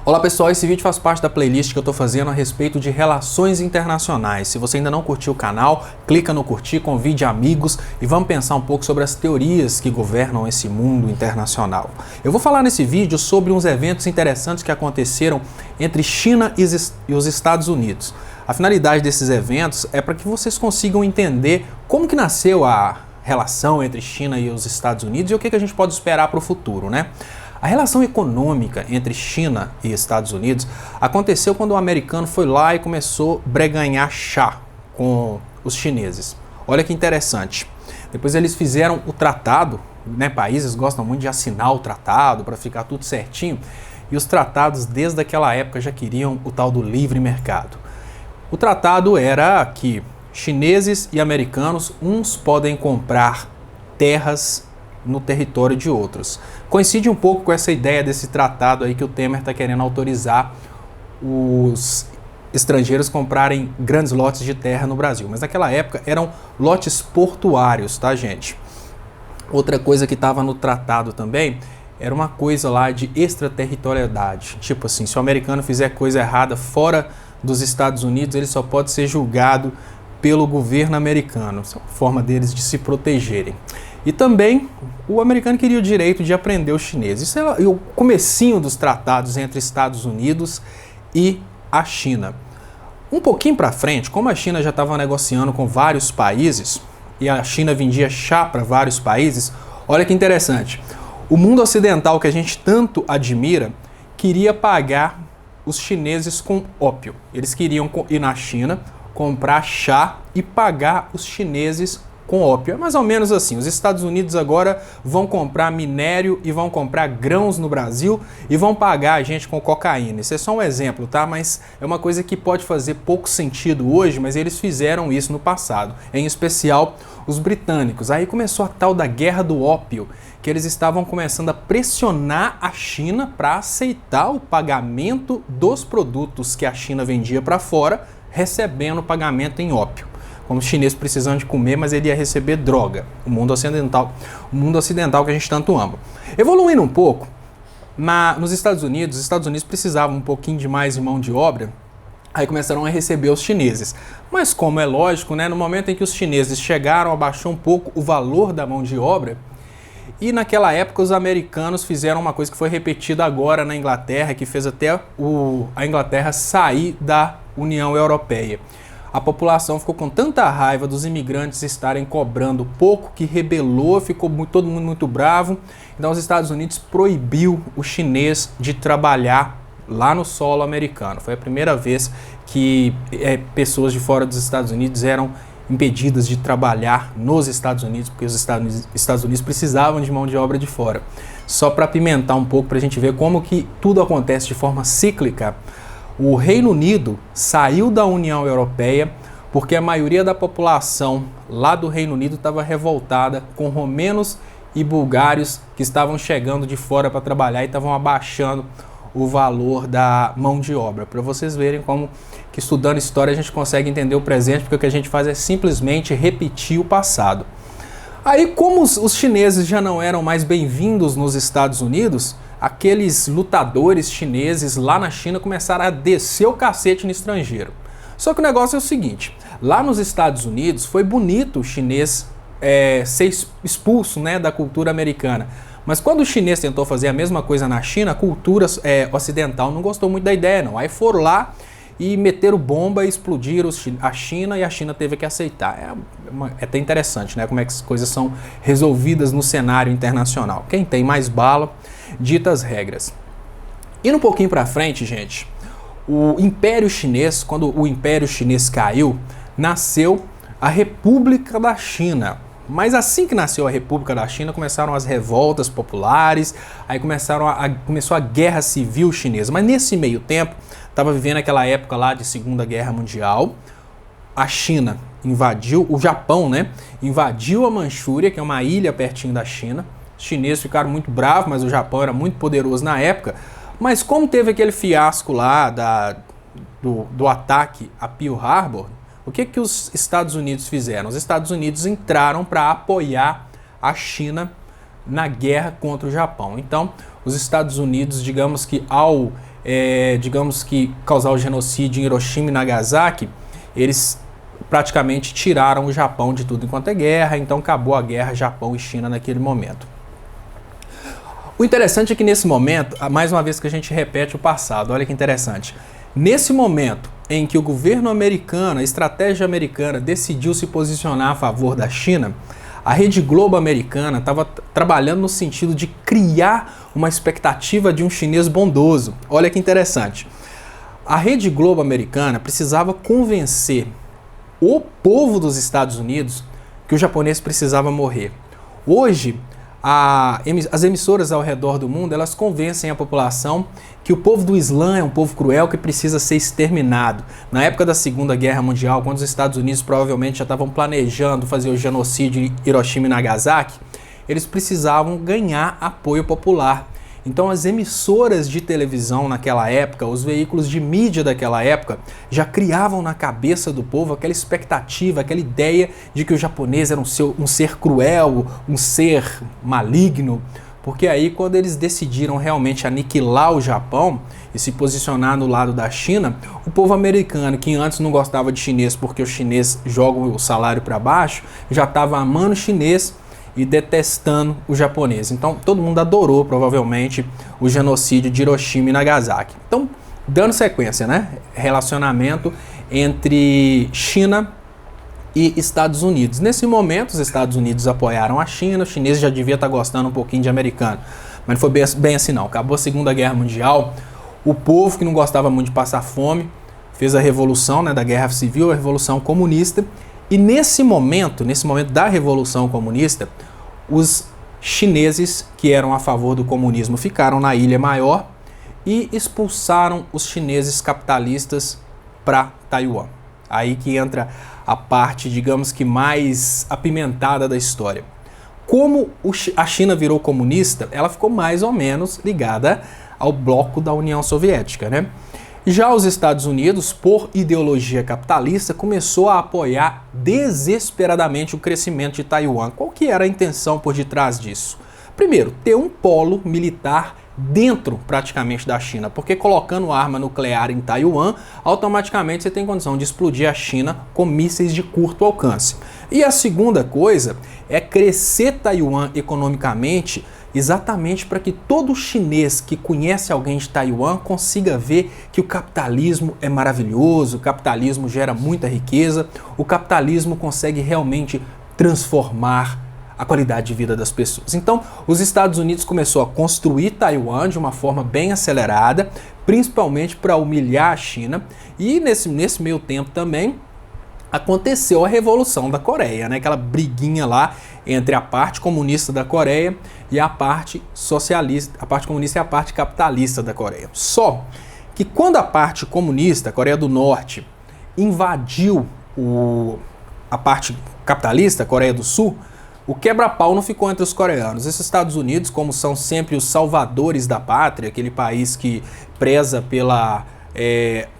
Olá pessoal, esse vídeo faz parte da playlist que eu estou fazendo a respeito de relações internacionais. Se você ainda não curtiu o canal, clica no curtir, convide amigos e vamos pensar um pouco sobre as teorias que governam esse mundo internacional. Eu vou falar nesse vídeo sobre uns eventos interessantes que aconteceram entre China e os Estados Unidos. A finalidade desses eventos é para que vocês consigam entender como que nasceu a relação entre China e os Estados Unidos e o que a gente pode esperar para o futuro, né? A relação econômica entre China e Estados Unidos aconteceu quando o americano foi lá e começou a breganhar chá com os chineses. Olha que interessante. Depois eles fizeram o tratado, né? Países gostam muito de assinar o tratado para ficar tudo certinho, e os tratados desde aquela época já queriam o tal do livre mercado. O tratado era que chineses e americanos, uns podem comprar terras no território de outros. Coincide um pouco com essa ideia desse tratado aí que o Temer está querendo autorizar os estrangeiros comprarem grandes lotes de terra no Brasil. Mas naquela época eram lotes portuários, tá, gente? Outra coisa que estava no tratado também era uma coisa lá de extraterritorialidade. Tipo assim, se o americano fizer coisa errada fora dos Estados Unidos, ele só pode ser julgado pelo governo americano. Essa é uma forma deles de se protegerem. E também o americano queria o direito de aprender o chinês. Isso é o comecinho dos tratados entre Estados Unidos e a China. Um pouquinho para frente, como a China já estava negociando com vários países e a China vendia chá para vários países, olha que interessante. O mundo ocidental que a gente tanto admira queria pagar os chineses com ópio. Eles queriam ir na China, comprar chá e pagar os chineses com ópio. É mais ou menos assim. Os Estados Unidos agora vão comprar minério e vão comprar grãos no Brasil e vão pagar a gente com cocaína. Isso é só um exemplo, tá? Mas é uma coisa que pode fazer pouco sentido hoje, mas eles fizeram isso no passado. Em especial os britânicos. Aí começou a tal da guerra do ópio, que eles estavam começando a pressionar a China para aceitar o pagamento dos produtos que a China vendia para fora, recebendo pagamento em ópio. Como os chineses precisando de comer, mas ele ia receber droga. O mundo ocidental que a gente tanto ama. Evoluindo um pouco, nos Estados Unidos, os Estados Unidos precisavam um pouquinho de mais de mão de obra, aí começaram a receber os chineses. Mas como é lógico, né, no momento em que os chineses chegaram, abaixou um pouco o valor da mão de obra, e naquela época os americanos fizeram uma coisa que foi repetida agora na Inglaterra, que fez até a Inglaterra sair da União Europeia. A população ficou com tanta raiva dos imigrantes estarem cobrando pouco que rebelou, ficou todo mundo muito bravo. Então os Estados Unidos proibiu o chinês de trabalhar lá no solo americano. Foi a primeira vez que pessoas de fora dos Estados Unidos eram impedidas de trabalhar nos Estados Unidos, porque os Estados Unidos precisavam de mão de obra de fora. Só para apimentar um pouco, para a gente ver como que tudo acontece de forma cíclica. O Reino Unido saiu da União Europeia porque a maioria da população lá do Reino Unido estava revoltada com romenos e bulgários que estavam chegando de fora para trabalhar e estavam abaixando o valor da mão de obra. Para vocês verem como que estudando história a gente consegue entender o presente, porque o que a gente faz é simplesmente repetir o passado. Aí, como os chineses já não eram mais bem-vindos nos Estados Unidos, aqueles lutadores chineses lá na China começaram a descer o cacete no estrangeiro. Só que o negócio é o seguinte, lá nos Estados Unidos foi bonito o chinês ser expulso, né, da cultura americana. Mas quando o chinês tentou fazer a mesma coisa na China, a cultura ocidental não gostou muito da ideia, não. Aí foram lá e meteram bomba e explodiram a China e a China teve que aceitar. É até interessante, né, como é que as coisas são resolvidas no cenário internacional. Quem tem mais bala, dita as regras. Indo um pouquinho para frente, gente, o Império Chinês, quando o Império Chinês caiu, nasceu a República da China. Mas assim que nasceu a República da China, começaram as revoltas populares, aí começou a Guerra Civil Chinesa. Mas nesse meio tempo, estava vivendo aquela época lá de Segunda Guerra Mundial, a China invadiu, o Japão, né, invadiu a Manchúria, que é uma ilha pertinho da China. Os chineses ficaram muito bravos, mas o Japão era muito poderoso na época. Mas como teve aquele fiasco lá do ataque a Pearl Harbor, o que os Estados Unidos fizeram? Os Estados Unidos entraram para apoiar a China na guerra contra o Japão. Então, os Estados Unidos, digamos que ao digamos que causar o genocídio em Hiroshima e Nagasaki, eles praticamente tiraram o Japão de tudo enquanto é guerra, então acabou a guerra Japão e China naquele momento. O interessante é que nesse momento, mais uma vez que a gente repete o passado, olha que interessante. Nesse momento em que o governo americano, a estratégia americana decidiu se posicionar a favor da China, a Rede Globo americana estava trabalhando no sentido de criar uma expectativa de um chinês bondoso. Olha que interessante. A Rede Globo americana precisava convencer o povo dos Estados Unidos que o japonês precisava morrer. Hoje, as emissoras ao redor do mundo, elas convencem a população que o povo do Islã é um povo cruel que precisa ser exterminado. Na época da Segunda Guerra Mundial, quando os Estados Unidos provavelmente já estavam planejando fazer o genocídio em Hiroshima e Nagasaki, eles precisavam ganhar apoio popular. Então as emissoras de televisão naquela época, os veículos de mídia daquela época, já criavam na cabeça do povo aquela expectativa, aquela ideia de que o japonês era um ser cruel, um ser maligno, porque aí quando eles decidiram realmente aniquilar o Japão e se posicionar no lado da China, o povo americano, que antes não gostava de chinês porque o chinês joga o salário para baixo, já estava amando o chinês e detestando o japonês. Então todo mundo adorou provavelmente o genocídio de Hiroshima e Nagasaki. Então, dando sequência, né? Relacionamento entre China e Estados Unidos. Nesse momento, os Estados Unidos apoiaram a China, o chinês já devia estar gostando um pouquinho de americano, mas não foi bem assim não. Acabou a Segunda Guerra Mundial, o povo que não gostava muito de passar fome fez a revolução, né, da Guerra Civil, a Revolução Comunista. E nesse momento da Revolução Comunista, os chineses que eram a favor do comunismo ficaram na Ilha Maior e expulsaram os chineses capitalistas para Taiwan. Aí que entra a parte, digamos que mais apimentada da história. Como a China virou comunista, ela ficou mais ou menos ligada ao bloco da União Soviética, né? Já os Estados Unidos, por ideologia capitalista, começou a apoiar desesperadamente o crescimento de Taiwan. Qual que era a intenção por detrás disso? Primeiro, ter um polo militar dentro praticamente da China, porque colocando arma nuclear em Taiwan, automaticamente você tem condição de explodir a China com mísseis de curto alcance. E a segunda coisa é crescer Taiwan economicamente, exatamente para que todo chinês que conhece alguém de Taiwan consiga ver que o capitalismo é maravilhoso, o capitalismo gera muita riqueza, o capitalismo consegue realmente transformar a qualidade de vida das pessoas. Então, os Estados Unidos começou a construir Taiwan de uma forma bem acelerada, principalmente para humilhar a China, e nesse meio tempo também aconteceu a Revolução da Coreia, né? Aquela briguinha lá entre a parte comunista da Coreia e a parte socialista, a parte comunista e a parte capitalista da Coreia. Só que quando a parte comunista, a Coreia do Norte, invadiu a parte capitalista, a Coreia do Sul, o quebra-pau não ficou entre os coreanos. Esses Estados Unidos, como são sempre os salvadores da pátria, aquele país que preza pela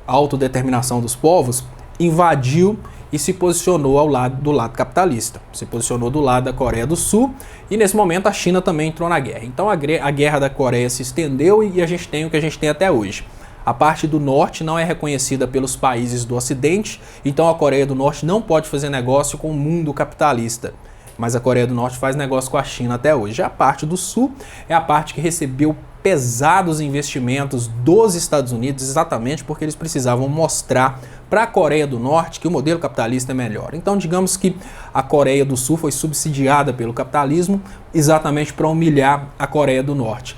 autodeterminação dos povos, invadiu e se posicionou do lado capitalista. Se posicionou do lado da Coreia do Sul e nesse momento a China também entrou na guerra. Então a guerra da Coreia se estendeu e a gente tem o que a gente tem até hoje. A parte do norte não é reconhecida pelos países do ocidente, então a Coreia do Norte não pode fazer negócio com o mundo capitalista. Mas a Coreia do Norte faz negócio com a China até hoje. Já a parte do sul é a parte que recebeu pesados investimentos dos Estados Unidos, exatamente porque eles precisavam mostrar para a Coreia do Norte que o modelo capitalista é melhor. Então, digamos que a Coreia do Sul foi subsidiada pelo capitalismo exatamente para humilhar a Coreia do Norte.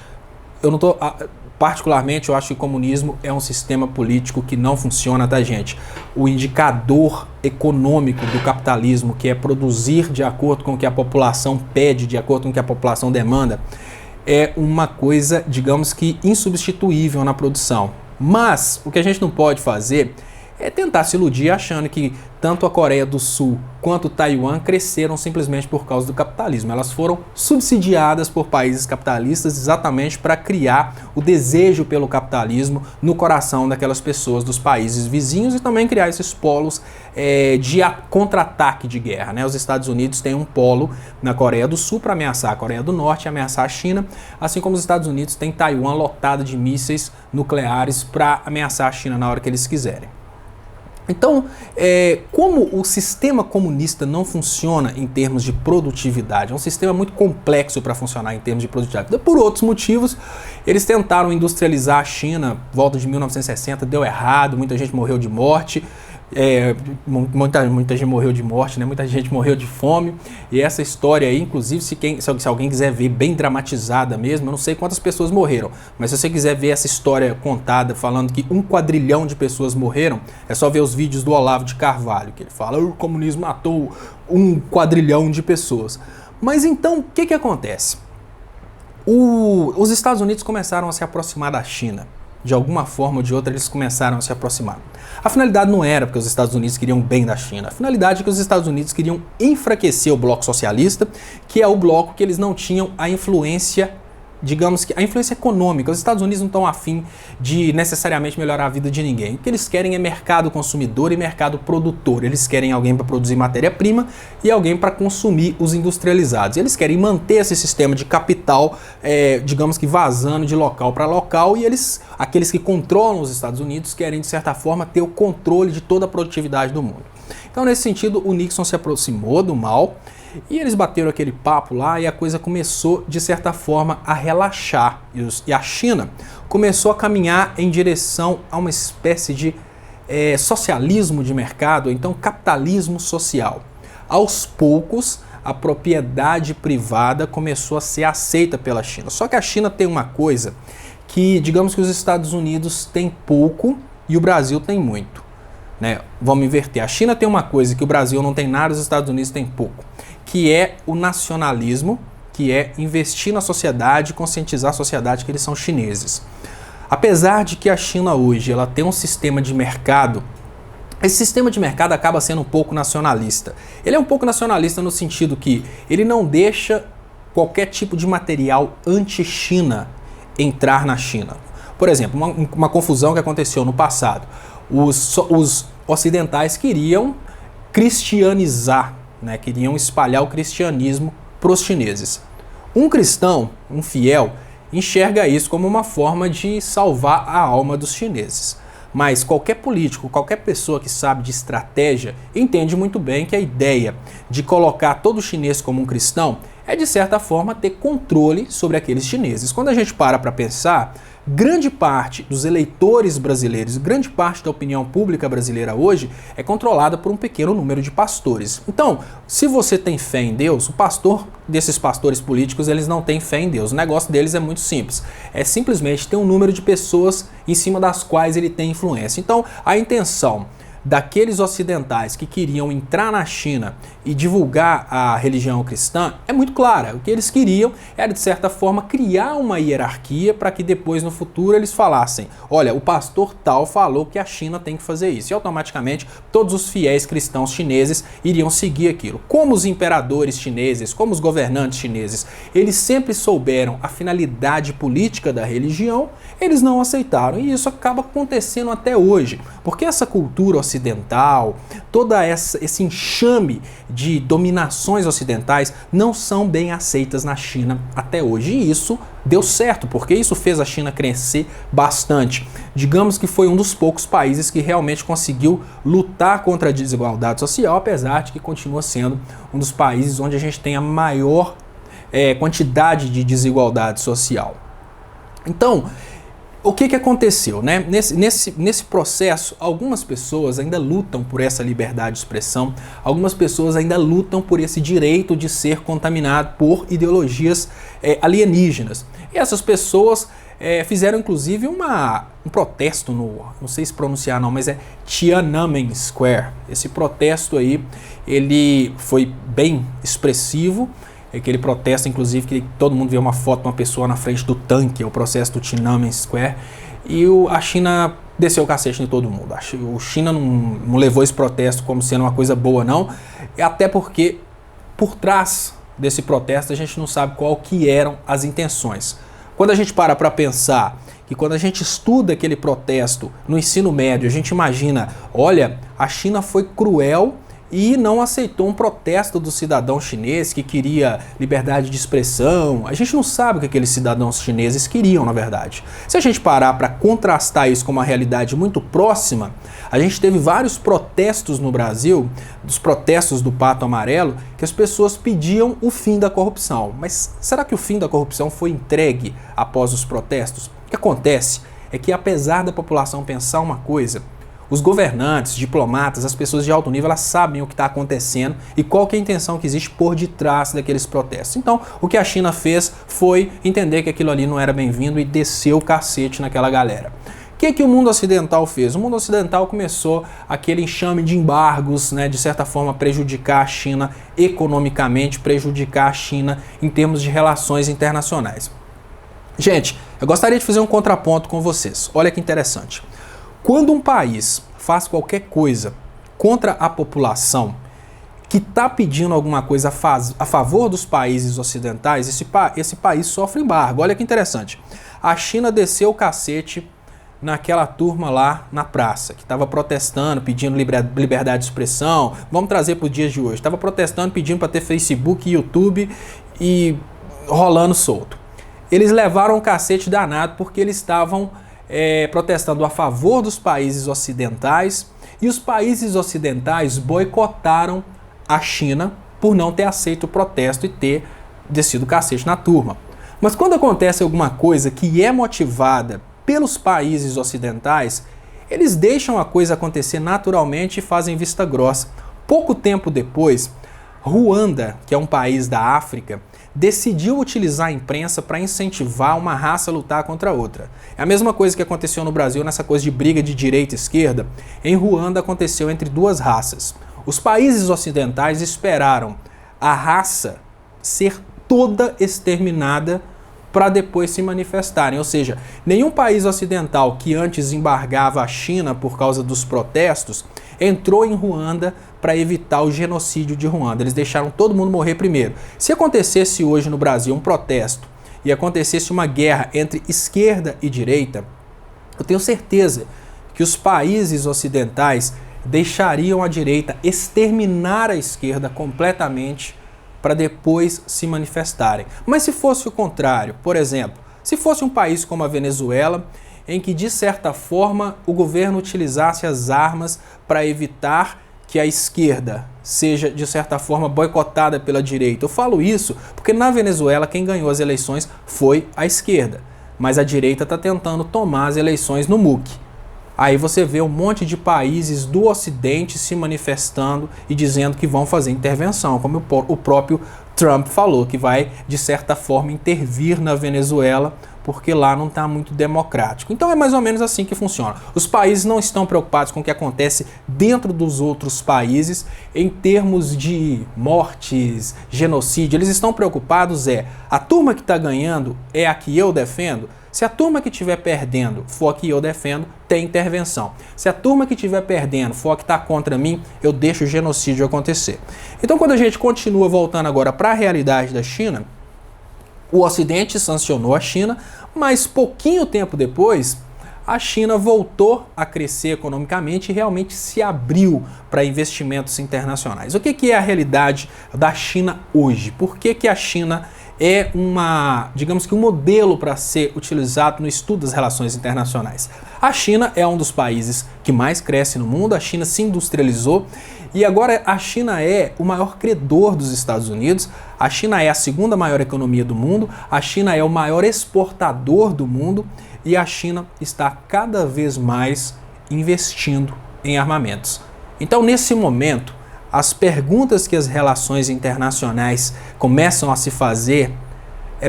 Particularmente, eu acho que o comunismo é um sistema político que não funciona, tá, gente? O indicador econômico do capitalismo, que é produzir de acordo com o que a população pede, de acordo com o que a população demanda, é uma coisa, digamos que, insubstituível na produção. Mas o que a gente não pode fazer é tentar se iludir achando que tanto a Coreia do Sul quanto Taiwan cresceram simplesmente por causa do capitalismo. Elas foram subsidiadas por países capitalistas exatamente para criar o desejo pelo capitalismo no coração daquelas pessoas dos países vizinhos e também criar esses polos de contra-ataque de guerra, né? Os Estados Unidos têm um polo na Coreia do Sul para ameaçar a Coreia do Norte e ameaçar a China, assim como os Estados Unidos têm Taiwan lotada de mísseis nucleares para ameaçar a China na hora que eles quiserem. Então, como o sistema comunista não funciona em termos de produtividade, é um sistema muito complexo para funcionar em termos de produtividade. Por outros motivos, eles tentaram industrializar a China, volta de 1960, deu errado, muita gente morreu de morte. Muita gente morreu de morte, né? Muita gente morreu de fome, e essa história aí, inclusive, se alguém quiser ver bem dramatizada mesmo, eu não sei quantas pessoas morreram, mas se você quiser ver essa história contada falando que 1 quadrilhão de pessoas morreram, é só ver os vídeos do Olavo de Carvalho, que ele fala o comunismo matou 1 quadrilhão de pessoas. Mas então, o que acontece? Os Estados Unidos começaram a se aproximar da China. De alguma forma ou de outra, eles começaram a se aproximar. A finalidade não era porque os Estados Unidos queriam bem da China. A finalidade é que os Estados Unidos queriam enfraquecer o bloco socialista, que é o bloco que eles não tinham a influência, digamos que a influência econômica. Os Estados Unidos não estão afim de necessariamente melhorar a vida de ninguém. O que eles querem é mercado consumidor e mercado produtor. Eles querem alguém para produzir matéria-prima e alguém para consumir os industrializados. Eles querem manter esse sistema de capital, digamos que vazando de local para local, e aqueles que controlam os Estados Unidos querem, de certa forma, ter o controle de toda a produtividade do mundo. Então, nesse sentido, o Nixon se aproximou do Mao, e eles bateram aquele papo lá e a coisa começou, de certa forma, a relaxar. E a China começou a caminhar em direção a uma espécie de socialismo de mercado, então capitalismo social. Aos poucos, a propriedade privada começou a ser aceita pela China. Só que a China tem uma coisa que, digamos que os Estados Unidos têm pouco e o Brasil tem muito. Né? Vamos inverter. A China tem uma coisa que o Brasil não tem nada, os Estados Unidos têm pouco, que é o nacionalismo, que é investir na sociedade, conscientizar a sociedade que eles são chineses. Apesar de que a China hoje ela tem um sistema de mercado, esse sistema de mercado acaba sendo um pouco nacionalista. Ele é um pouco nacionalista no sentido que ele não deixa qualquer tipo de material anti-China entrar na China. Por exemplo, uma confusão que aconteceu no passado. Os ocidentais queriam cristianizar, né? Queriam espalhar o cristianismo para os chineses. Um cristão, um fiel, enxerga isso como uma forma de salvar a alma dos chineses. Mas qualquer político, qualquer pessoa que sabe de estratégia, entende muito bem que a ideia de colocar todo chinês como um cristão é, de certa forma, ter controle sobre aqueles chineses. Quando a gente para pensar, grande parte dos eleitores brasileiros, grande parte da opinião pública brasileira hoje é controlada por um pequeno número de pastores. Então, se você tem fé em Deus, o pastor desses pastores políticos, eles não têm fé em Deus. O negócio deles é muito simples. É simplesmente ter um número de pessoas em cima das quais ele tem influência. Então, a intenção daqueles ocidentais que queriam entrar na China e divulgar a religião cristã é muito clara. O que eles queriam era, de certa forma, criar uma hierarquia para que depois, no futuro, eles falassem: olha, o pastor tal falou que a China tem que fazer isso. E automaticamente todos os fiéis cristãos chineses iriam seguir aquilo. Como os imperadores chineses, como os governantes chineses, eles sempre souberam a finalidade política da religião, eles não aceitaram. E isso acaba acontecendo até hoje. Porque essa cultura ocidental, todo esse enxame de dominações ocidentais não são bem aceitas na China até hoje. E isso deu certo, porque isso fez a China crescer bastante. Digamos que foi um dos poucos países que realmente conseguiu lutar contra a desigualdade social, apesar de que continua sendo um dos países onde a gente tem a maior quantidade de desigualdade social. Então, o que aconteceu, né? Nesse processo, algumas pessoas ainda lutam por essa liberdade de expressão, algumas pessoas ainda lutam por esse direito de ser contaminado por ideologias alienígenas. E essas pessoas fizeram inclusive um protesto não sei se pronunciar não, mas é Tiananmen Square. Esse protesto aí, ele foi bem expressivo. Aquele protesto, inclusive, que todo mundo vê uma foto de uma pessoa na frente do tanque, é o processo do Tiananmen Square. E a China desceu o cacete em todo mundo. O China não levou esse protesto como sendo uma coisa boa, não. Até porque, por trás desse protesto, a gente não sabe qual que eram as intenções. Quando a gente para pensar que quando a gente estuda aquele protesto no ensino médio, a gente imagina, olha, a China foi cruel e não aceitou um protesto do cidadão chinês que queria liberdade de expressão. A gente não sabe o que aqueles cidadãos chineses queriam, na verdade. Se a gente parar para contrastar isso com uma realidade muito próxima, a gente teve vários protestos no Brasil, dos protestos do Pato Amarelo, que as pessoas pediam o fim da corrupção. Mas será que o fim da corrupção foi entregue após os protestos? O que acontece é que, apesar da população pensar uma coisa, os governantes, diplomatas, as pessoas de alto nível, elas sabem o que está acontecendo e qual que é a intenção que existe por detrás daqueles protestos. Então, o que a China fez foi entender que aquilo ali não era bem-vindo e desceu o cacete naquela galera. O que o mundo ocidental fez? O mundo ocidental começou aquele enxame de embargos, né, de certa forma prejudicar a China economicamente, prejudicar a China em termos de relações internacionais. Gente, eu gostaria de fazer um contraponto com vocês. Olha que interessante. Quando um país faz qualquer coisa contra a população que está pedindo alguma coisa a favor dos países ocidentais, esse país sofre embargo. Olha que interessante. A China desceu o cacete naquela turma lá na praça, que estava protestando, pedindo liberdade de expressão. Vamos trazer para os dias de hoje. Estava protestando, pedindo para ter Facebook, YouTube e rolando solto. Eles levaram um cacete danado porque eles estavam protestando a favor dos países ocidentais e os países ocidentais boicotaram a China por não ter aceito o protesto e ter descido o cacete na turma. Mas quando acontece alguma coisa que é motivada pelos países ocidentais, eles deixam a coisa acontecer naturalmente e fazem vista grossa. Pouco tempo depois, Ruanda, que é um país da África, decidiu utilizar a imprensa para incentivar uma raça a lutar contra a outra. É a mesma coisa que aconteceu no Brasil nessa coisa de briga de direita e esquerda. Em Ruanda aconteceu entre duas raças. Os países ocidentais esperaram a raça ser toda exterminada para depois se manifestarem. Ou seja, nenhum país ocidental que antes embargava a China por causa dos protestos entrou em Ruanda para evitar o genocídio de Ruanda. Eles deixaram todo mundo morrer primeiro. Se acontecesse hoje no Brasil um protesto e acontecesse uma guerra entre esquerda e direita, eu tenho certeza que os países ocidentais deixariam a direita exterminar a esquerda completamente para depois se manifestarem. Mas se fosse o contrário, por exemplo, se fosse um país como a Venezuela, em que de certa forma o governo utilizasse as armas para evitar que a esquerda seja de certa forma boicotada pela direita. Eu falo isso porque na Venezuela quem ganhou as eleições foi a esquerda, mas a direita está tentando tomar as eleições no MUC. Aí você vê um monte de países do Ocidente se manifestando e dizendo que vão fazer intervenção, como o próprio Trump falou, que vai, de certa forma, intervir na Venezuela, porque lá não está muito democrático. Então é mais ou menos assim que funciona. Os países não estão preocupados com o que acontece dentro dos outros países em termos de mortes, genocídio. Eles estão preocupados a turma que está ganhando é a que eu defendo? Se a turma que estiver perdendo for a que eu defendo, tem intervenção. Se a turma que estiver perdendo for a que está contra mim, eu deixo o genocídio acontecer. Então, quando a gente continua voltando agora para a realidade da China, o Ocidente sancionou a China, mas pouquinho tempo depois, a China voltou a crescer economicamente e realmente se abriu para investimentos internacionais. O que é a realidade da China hoje? Por que a China é digamos que um modelo para ser utilizado no estudo das relações internacionais? A China é um dos países que mais cresce no mundo, a China se industrializou e agora a China é o maior credor dos Estados Unidos, a China é a segunda maior economia do mundo, a China é o maior exportador do mundo e a China está cada vez mais investindo em armamentos. Então, nesse momento, as perguntas que as relações internacionais começam a se fazer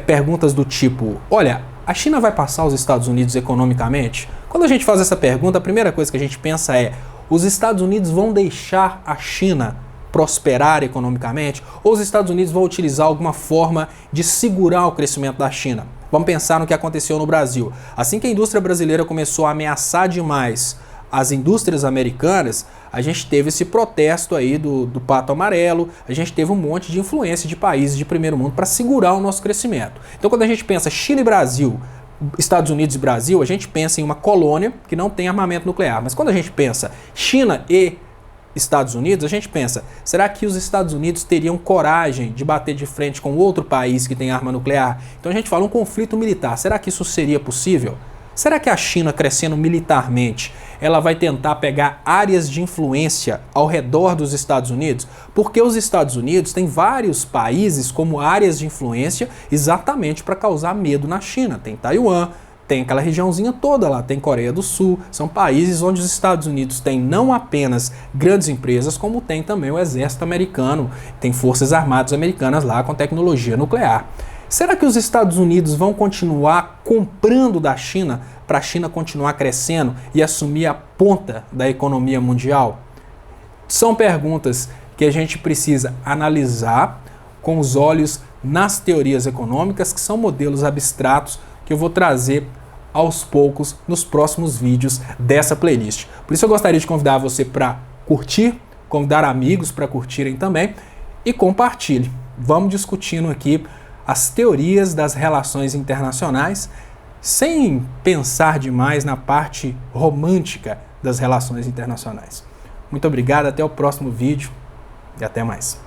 perguntas do tipo, olha, a China vai passar os Estados Unidos economicamente? Quando a gente faz essa pergunta, a primeira coisa que a gente pensa é, os Estados Unidos vão deixar a China prosperar economicamente? Ou os Estados Unidos vão utilizar alguma forma de segurar o crescimento da China? Vamos pensar no que aconteceu no Brasil. Assim que a indústria brasileira começou a ameaçar demais as indústrias americanas, a gente teve esse protesto aí do pato amarelo, a gente teve um monte de influência de países de primeiro mundo para segurar o nosso crescimento. Então quando a gente pensa China e Brasil, Estados Unidos e Brasil, a gente pensa em uma colônia que não tem armamento nuclear. Mas quando a gente pensa China e Estados Unidos, a gente pensa, será que os Estados Unidos teriam coragem de bater de frente com outro país que tem arma nuclear? Então a gente fala um conflito militar, será que isso seria possível? Será que a China, crescendo militarmente, ela vai tentar pegar áreas de influência ao redor dos Estados Unidos? Porque os Estados Unidos têm vários países como áreas de influência exatamente para causar medo na China. Tem Taiwan, tem aquela regiãozinha toda lá, tem Coreia do Sul, são países onde os Estados Unidos têm não apenas grandes empresas, como tem também o exército americano, tem forças armadas americanas lá com tecnologia nuclear. Será que os Estados Unidos vão continuar comprando da China para a China continuar crescendo e assumir a ponta da economia mundial? São perguntas que a gente precisa analisar com os olhos nas teorias econômicas, que são modelos abstratos que eu vou trazer aos poucos nos próximos vídeos dessa playlist. Por isso eu gostaria de convidar você para curtir, convidar amigos para curtirem também e compartilhe. Vamos discutindo aqui as teorias das relações internacionais sem pensar demais na parte romântica das relações internacionais. Muito obrigado, até o próximo vídeo e até mais.